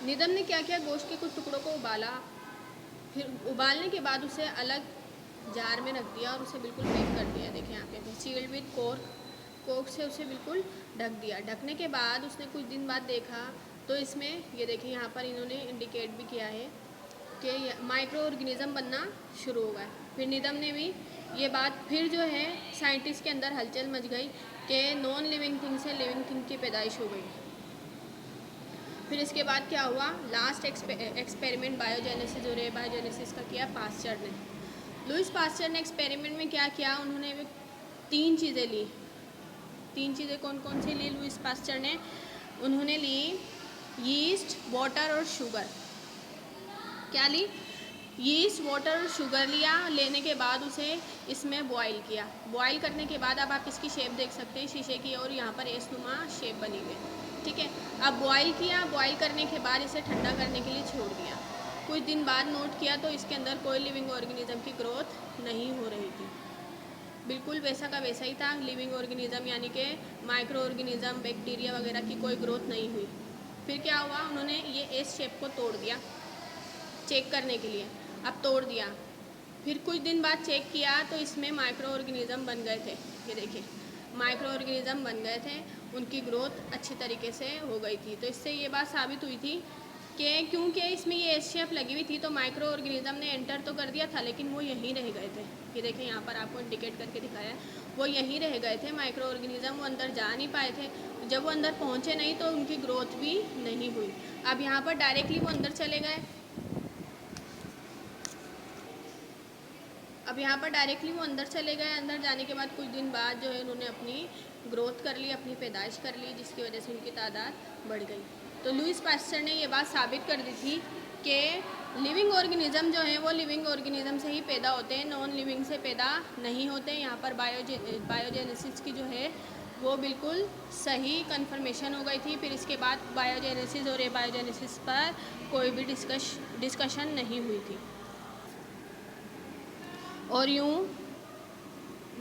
निदम ने क्या किया, गोश्त के कुछ टुकड़ों को उबाला, फिर उबालने के बाद उसे अलग जार में रख दिया और उसे बिल्कुल पैक कर दिया। देखिए यहाँ पे सील्ड विथ कोक से उसे बिल्कुल ढक दिया। ढकने के बाद उसने कुछ दिन बाद देखा तो इसमें ये देखिए यहाँ पर इन्होंने इंडिकेट भी किया है कि माइक्रो ऑर्गेनिज़म बनना शुरू हो गए। फिर निदम ने भी ये बात फिर जो है साइंटिस्ट के अंदर हलचल मच गई कि नॉन लिविंग थिंग से लिविंग थिंग की पैदाइश हो गई। फिर इसके बाद क्या हुआ, लास्ट एक्सपेरिमेंट बायोजेनेसिस और एबायोजेनेसिस का किया पास्चर ने। लुईस पास्चर ने एक्सपेरिमेंट में क्या किया, उन्होंने 3 चीज़ें ली। 3 चीज़ें कौन कौन सी ली लुईस पास्चर ने? उन्होंने ली यीस्ट, वाटर और शुगर। क्या ली? यीस्ट, वाटर और शुगर लिया। लेने के बाद उसे इसमें बॉईल किया। बॉईल करने के बाद अब आप इसकी शेप देख सकते हैं शीशे की, और यहाँ पर एसनुमा शेप बनी हुई है। ठीक है, अब बॉईल किया। बॉईल करने के बाद इसे ठंडा करने के लिए छोड़ दिया। कुछ दिन बाद नोट किया तो इसके अंदर कोई लिविंग ऑर्गेनिज्म की ग्रोथ नहीं हो रही थी। बिल्कुल वैसा का वैसा ही था। लिविंग ऑर्गेनिज्म यानी कि माइक्रो ऑर्गेनिज्म, बैक्टीरिया वगैरह की कोई ग्रोथ नहीं हुई। फिर क्या हुआ, उन्होंने ये एस शेप को तोड़ दिया चेक करने के लिए। अब तोड़ दिया, फिर कुछ दिन बाद चेक किया तो इसमें माइक्रो ऑर्गेनिज्म बन गए थे। ये देखिए माइक्रो ऑर्गेनिज्म बन गए थे, उनकी ग्रोथ अच्छी तरीके से हो गई थी। तो इससे ये बात साबित हुई थी कि क्योंकि इसमें ये एस शेप लगी हुई थी तो माइक्रो ऑर्गेनिज्म ने एंटर तो कर दिया था लेकिन वो यहीं रह गए थे। ये देखें यहाँ पर आपको इंडिकेट करके दिखाया है, वो यहीं रह गए थे माइक्रो ऑर्गेनिज्म, वो अंदर जा नहीं पाए थे। जब वो अंदर पहुँचे नहीं तो उनकी ग्रोथ भी नहीं हुई। अब यहाँ पर डायरेक्टली वो अंदर चले गए। अब यहाँ पर डायरेक्टली वो अंदर चले गए। अंदर जाने के बाद कुछ दिन बाद जो है उन्होंने अपनी ग्रोथ कर ली, अपनी पैदाइश कर ली, जिसकी वजह से उनकी तादाद बढ़ गई। तो लुईस पास्चर ने ये बात साबित कर दी थी कि लिविंग ऑर्गेनिज्म जो है वो लिविंग ऑर्गेनिज्म से ही पैदा होते हैं, नॉन लिविंग से पैदा नहीं होते। यहाँ पर बायोजेनेसिस की जो है वो बिल्कुल सही कन्फर्मेशन हो गई थी। फिर इसके बाद बायोजेनेसिस और एबायोजेनेसिस पर कोई भी डिस्कशन नहीं हुई थी। और यूँ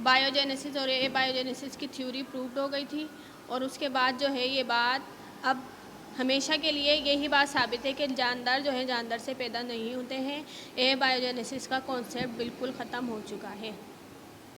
बायोजेनेसिस और एबायोजेनेसिस की थ्योरी प्रूव्ड हो गई थी। और उसके बाद जो है ये बात अब हमेशा के लिए यही बात साबित है कि जानदार जो है जानदार से पैदा नहीं होते हैं। एबायोजेनेसिस का कॉन्सेप्ट बिल्कुल ख़त्म हो चुका है।